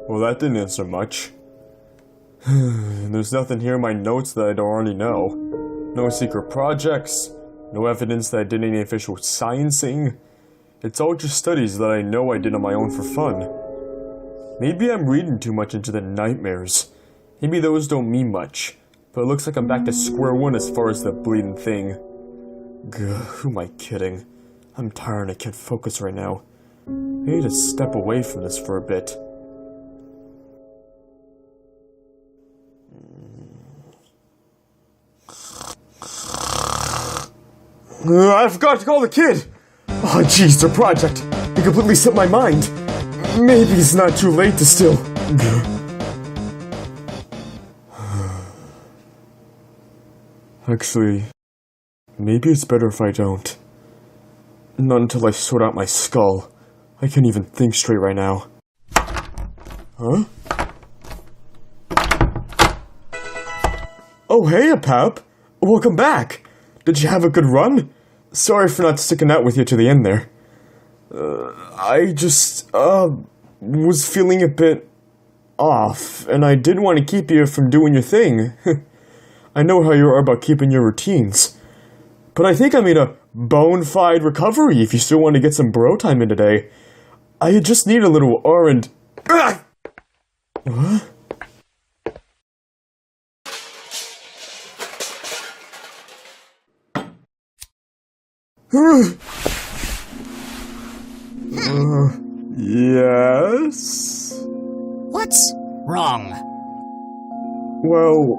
Well, that didn't answer much. There's nothing here in my notes that I don't already know. No secret projects, no evidence that I did any official sciencing. It's all just studies that I know I did on my own for fun. Maybe I'm reading too much into the nightmares. Maybe those don't mean much. But it looks like I'm back to square one as far as the bleeding thing. Gah, who am I kidding? I'm tired and I can't focus right now. I need to step away from this for a bit. I forgot to call the kid! Oh jeez, the project! It completely slipped my mind! Maybe it's not too late to still... Actually, maybe it's better if I don't. Not until I sort out my skull. I can't even think straight right now. Huh? Oh hey, Apap! Welcome back! Did you have a good run? Sorry for not sticking out with you to the end there. I just, was feeling a bit off, and I didn't want to keep you from doing your thing. I know how you are about keeping your routines. But I think I made a bona fide recovery if you still want to get some bro time in today. I just need a little R&... What? Yes? What's wrong? Well,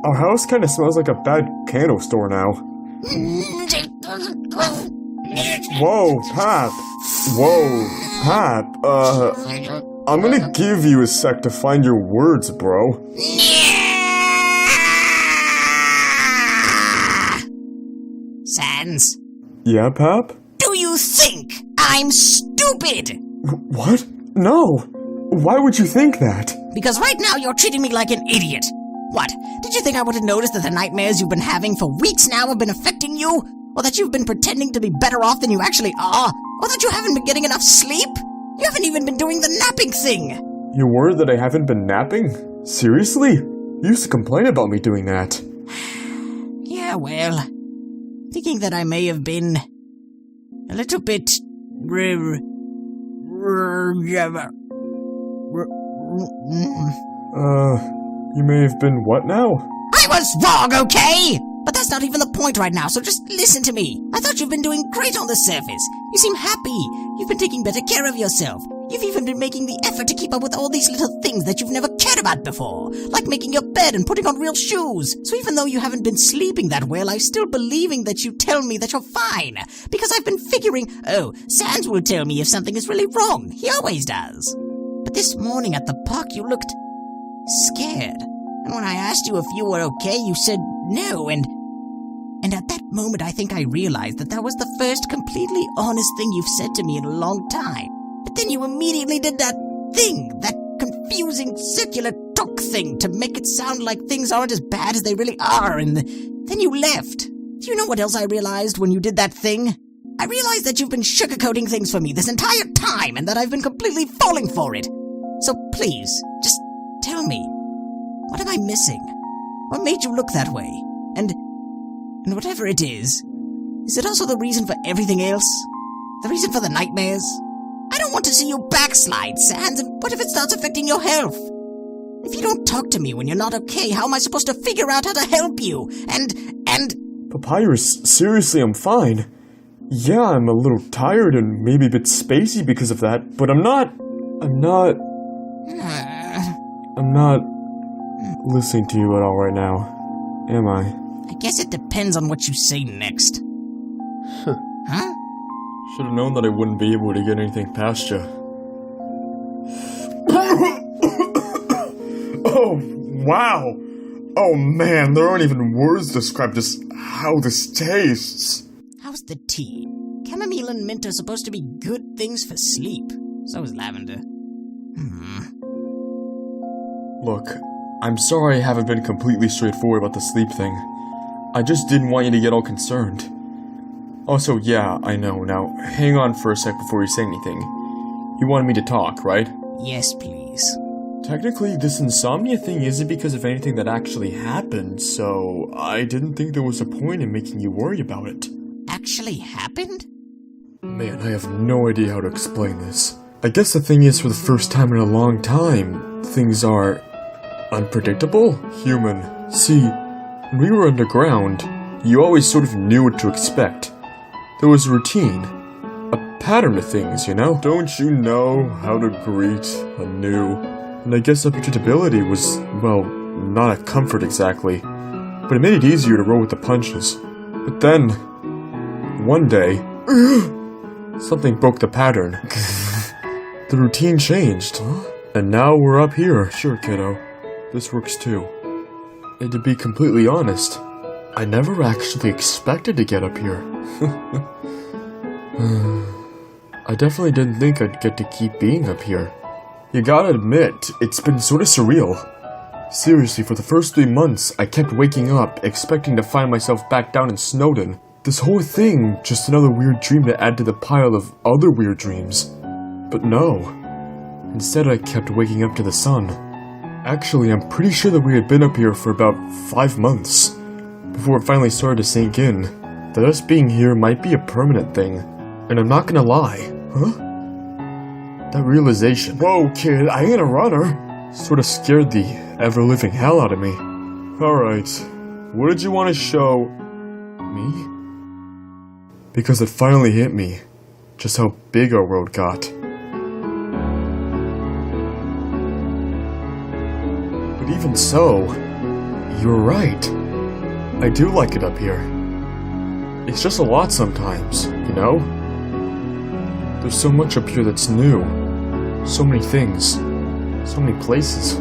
our house kind of smells like a bad candle store now. Whoa, Pap. Whoa, Pap. I'm gonna give you a sec to find your words, bro. Sans. Yeah, Pap? Do you think I'm stupid? What? No. Why would you think that? Because right now you're treating me like an idiot. What? Did you think I would have noticed that the nightmares you've been having for weeks now have been affecting you? Or that you've been pretending to be better off than you actually are? Or that you haven't been getting enough sleep? You haven't even been doing the napping thing. You're worried that I haven't been napping? Seriously? You used to complain about me doing that. Yeah, well... thinking that I may have been... a little bit... You may have been what now? I was wrong, okay? But that's not even the point right now, so just listen to me. I thought you've been doing great on the surface. You seem happy. You've been taking better care of yourself. You've even been making the effort to keep up with all these little things that you've never cared about before. Like making your bed and putting on real shoes. So even though you haven't been sleeping that well, I'm still believing that you tell me that you're fine. Because I've been figuring, oh, Sans will tell me if something is really wrong. He always does. But this morning at the park, you looked scared. And when I asked you if you were okay, you said no, and at that moment I think I realized that was the first completely honest thing you've said to me in a long time. But then you immediately did that thing, that confusing circular talk thing to make it sound like things aren't as bad as they really are, and then you left. Do you know what else I realized when you did that thing? I realized that you've been sugarcoating things for me this entire time, and that I've been completely falling for it. So please, just tell me, what am I missing? What made you look that way? And whatever it is it also the reason for everything else? The reason for the nightmares? I don't want to see you backslide, Sans, and what if it starts affecting your health? If you don't talk to me when you're not okay, how am I supposed to figure out how to help you? And... Papyrus, seriously, I'm fine. Yeah, I'm a little tired and maybe a bit spacey because of that, but I'm not listening to you at all right now, am I? I guess it depends on what you say next. Huh? Should've known that I wouldn't be able to get anything past you. Oh, wow! Oh man, there aren't even words to describe just how this tastes. How's the tea? Chamomile and mint are supposed to be good things for sleep. So is lavender. Look, I'm sorry I haven't been completely straightforward about the sleep thing. I just didn't want you to get all concerned. Also, yeah, I know. Now, hang on for a sec before you say anything. You wanted me to talk, right? Yes, please. Technically, this insomnia thing isn't because of anything that actually happened, so I didn't think there was a point in making you worry about it. Actually happened? Man, I have no idea how to explain this. I guess the thing is, for the first time in a long time, things are unpredictable? Human. See, when we were underground, you always sort of knew what to expect. There was a routine, a pattern of things, you know? Don't you know how to greet anew? And I guess unpredictability was, well, not a comfort exactly, but it made it easier to roll with the punches. But then, one day, something broke the pattern. The routine changed, and now we're up here. Sure, kiddo, this works too. And to be completely honest, I never actually expected to get up here. I definitely didn't think I'd get to keep being up here. You gotta admit, it's been sorta surreal. Seriously, for the first 3 months, I kept waking up, expecting to find myself back down in Snowdon. This whole thing, just another weird dream to add to the pile of other weird dreams. But no. Instead, I kept waking up to the sun. Actually, I'm pretty sure that we had been up here for about 5 months, before it finally started to sink in, that us being here might be a permanent thing. And I'm not gonna lie, that realization, whoa kid, I ain't a runner, sort of scared the ever-living hell out of me. Alright, what did you want to show me? Because it finally hit me, just how big our world got. But even so, you're right. I do like it up here. It's just a lot sometimes, you know? There's so much up here that's new. So many things. So many places.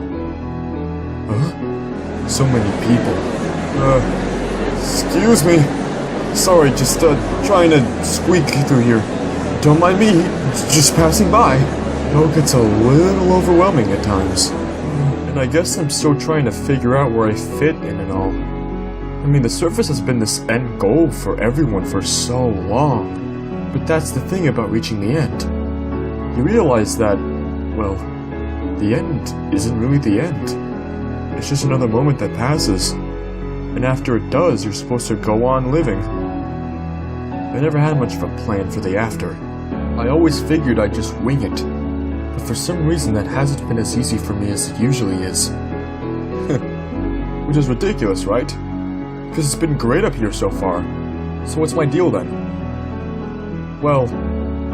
So many people. Excuse me. Sorry, just trying to squeak through here. Don't mind me, just passing by. It all gets a little overwhelming at times. And I guess I'm still trying to figure out where I fit in it all. I mean, the surface has been this end goal for everyone for so long. But that's the thing about reaching the end. You realize that, well, the end isn't really the end. It's just another moment that passes. And after it does, you're supposed to go on living. I never had much of a plan for the after. I always figured I'd just wing it. But for some reason that hasn't been as easy for me as it usually is. Which is ridiculous, right? Because it's been great up here so far. So what's my deal then? Well,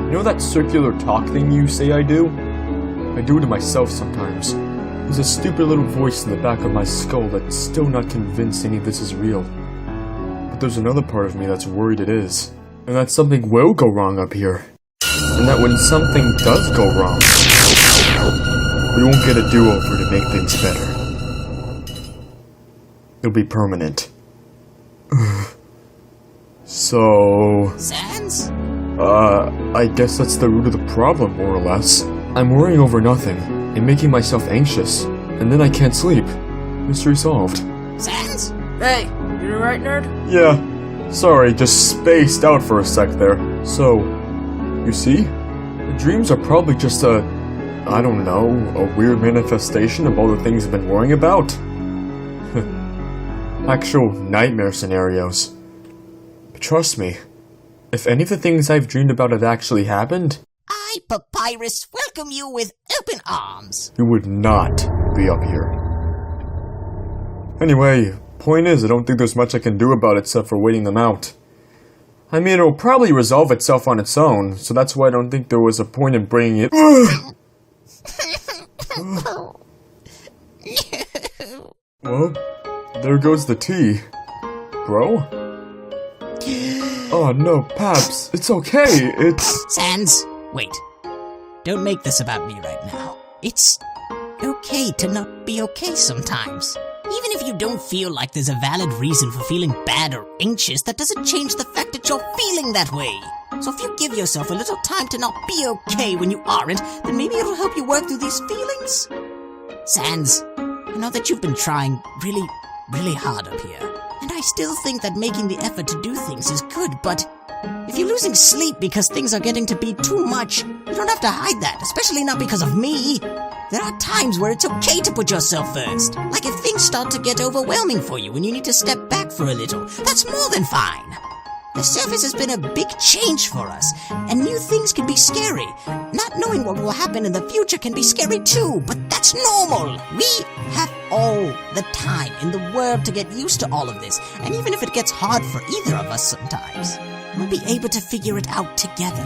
you know that circular talk thing you say I do? I do it to myself sometimes. There's a stupid little voice in the back of my skull that's still not convinced any of this is real. But there's another part of me that's worried it is. And that something will go wrong up here. And that when something does go wrong, we won't get a do-over to make things better. It'll be permanent. So... Sans? I guess that's the root of the problem, more or less. I'm worrying over nothing, and making myself anxious, and then I can't sleep. Mystery solved. Sans? Hey, you alright, nerd? Yeah. Sorry, just spaced out for a sec there. So, you see? The dreams are probably just I don't know, a weird manifestation of all the things I've been worrying about. Actual nightmare scenarios. But trust me, if any of the things I've dreamed about had actually happened, I, Papyrus, welcome you with open arms. you would not be up here. Anyway, point is, I don't think there's much I can do about it except for waiting them out. I mean, it'll probably resolve itself on its own, so that's why I don't think there was a point in bringing it. Well, there goes the tea. Bro? Oh no, Paps, it's okay, it's... Sans, wait. Don't make this about me right now. It's okay to not be okay sometimes. Even if you don't feel like there's a valid reason for feeling bad or anxious, that doesn't change the fact that you're feeling that way. So if you give yourself a little time to not be okay when you aren't, then maybe it'll help you work through these feelings. Sans, I know that you've been trying really, really hard up here. And I still think that making the effort to do things is good, but if you're losing sleep because things are getting to be too much, you don't have to hide that, especially not because of me. There are times where it's okay to put yourself first. Like if things start to get overwhelming for you and you need to step back for a little, that's more than fine. The surface has been a big change for us, and new things can be scary. Not knowing what will happen in the future can be scary too, but that's normal. We have all the time in the world to get used to all of this, and even if it gets hard for either of us sometimes, we'll be able to figure it out together.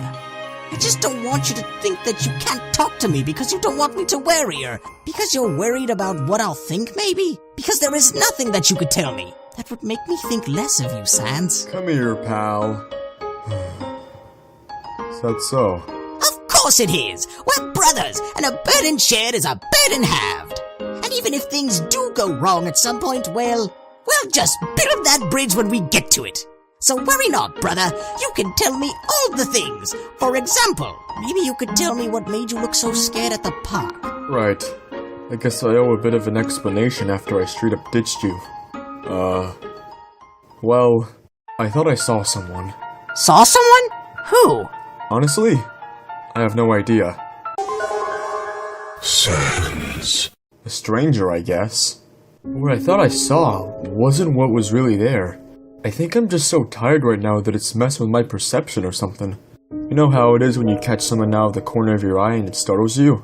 I just don't want you to think that you can't talk to me because you don't want me to worry, or because you're worried about what I'll think, maybe? Because there is nothing that you could tell me that would make me think less of you, Sans. Come here, pal. Is that so? Of course it is! We're brothers, and a burden shared is a burden halved. And even if things do go wrong at some point, well, we'll just build that bridge when we get to it. So worry not, brother. You can tell me all the things. For example, maybe you could tell me what made you look so scared at the park. Right. I guess I owe a bit of an explanation after I straight up ditched you. Well, I thought I saw someone. Saw someone? Who? Honestly, I have no idea. Sans. A stranger, I guess. What I thought I saw wasn't what was really there. I think I'm just so tired right now that it's messing with my perception or something. You know how it is when you catch someone out of the corner of your eye and it startles you?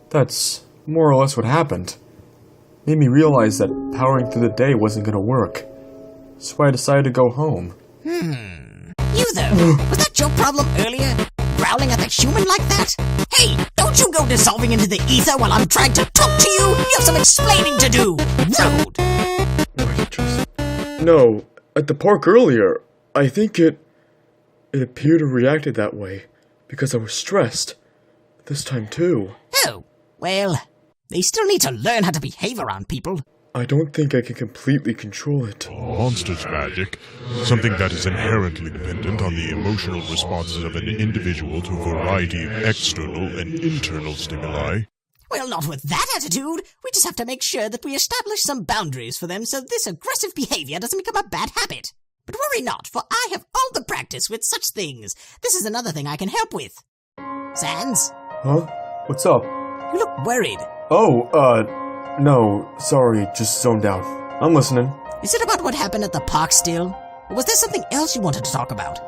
That's more or less what happened. Made me realize that powering through the day wasn't gonna work. So I decided to go home. You though, was that your problem earlier? Growling at the human like that? Hey, don't you go dissolving into the ether while I'm trying to talk to you! You have some explaining to do! Rude! No, at the park earlier, I think it appeared to reacted that way because I was stressed. This time too. Oh, well, they still need to learn how to behave around people. I don't think I can completely control it. Monsters magic, something that is inherently dependent on the emotional responses of an individual to a variety of external and internal stimuli. Well, not with that attitude. We just have to make sure that we establish some boundaries for them so this aggressive behavior doesn't become a bad habit. But worry not, for I have all the practice with such things. This is another thing I can help with. Sans? Huh? What's up? You look worried. Oh, no, sorry, just zoned out. I'm listening. Is it about what happened at the park still? Or was there something else you wanted to talk about?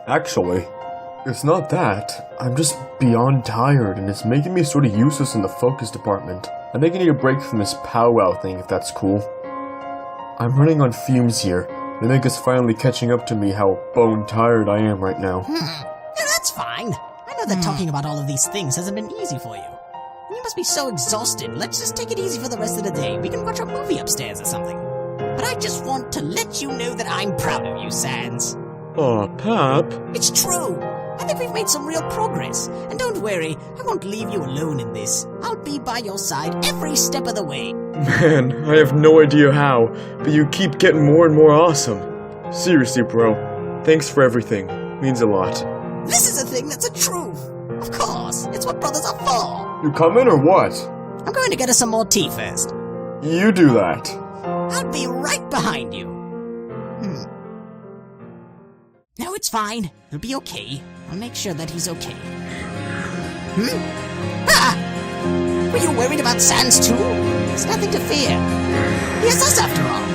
Actually, it's not that. I'm just beyond tired, and it's making me sort of useless in the focus department. I think I need a break from this powwow thing, if that's cool. I'm running on fumes here. They make us finally catching up to me how bone-tired I am right now. Yeah, that's fine. I know that talking about all of these things hasn't been easy for you. You must be so exhausted. Let's just take it easy for the rest of the day. We can watch a movie upstairs or something. But I just want to let you know that I'm proud of you, Sans. Aw, Pap. It's true. I think we've made some real progress. And don't worry, I won't leave you alone in this. I'll be by your side every step of the way. Man, I have no idea how, but you keep getting more and more awesome. Seriously, bro. Thanks for everything. Means a lot. This is a thing that's a truth. Of course, it's what brothers are for. You coming or what? I'm going to get us some more tea first. You do that. I'll be right behind you. No, it's fine. He'll be okay. I'll make sure that he's okay. Ah! Were you worried about Sans too? There's nothing to fear. He has us after all.